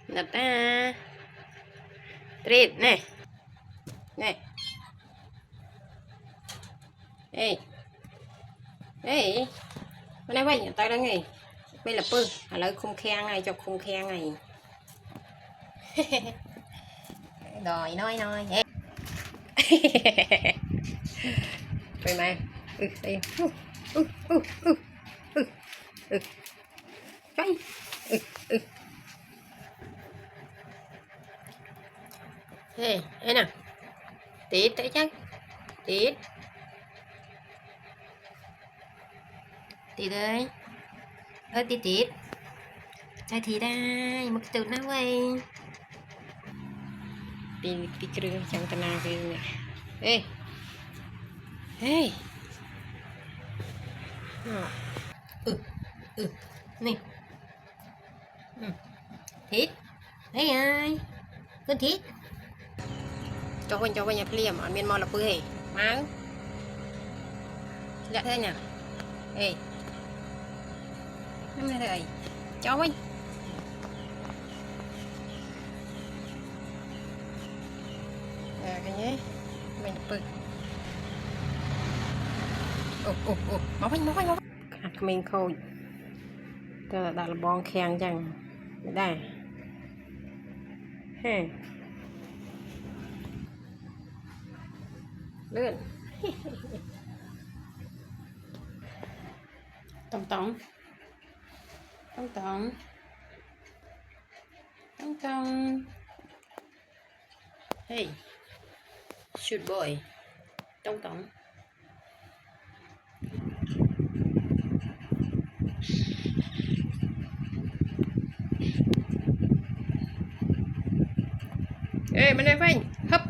Đặt ra trịt này này ê ê bữa nay vậy tao đang ngày bây là pư à lấy không khen này cho không khen này rồi nói ê vậy mà đây cái ê ê nè tít đấy chắc tít tít đây ơi tít tít đây thì đây một từ nào vậy đi cái trong cái nào cái này ê ê nè thịt thấy ai con thịt cho bên nhà phim ở miền mò là bự hề máu dạ thế nhỉ ê năm nay rồi cho bên cái nhé mình bự máu bánh mình khôi tôi đã là bon khen chẳng đây hè lươn tổng hey shoot boy tổng ê bên đây phanh hấp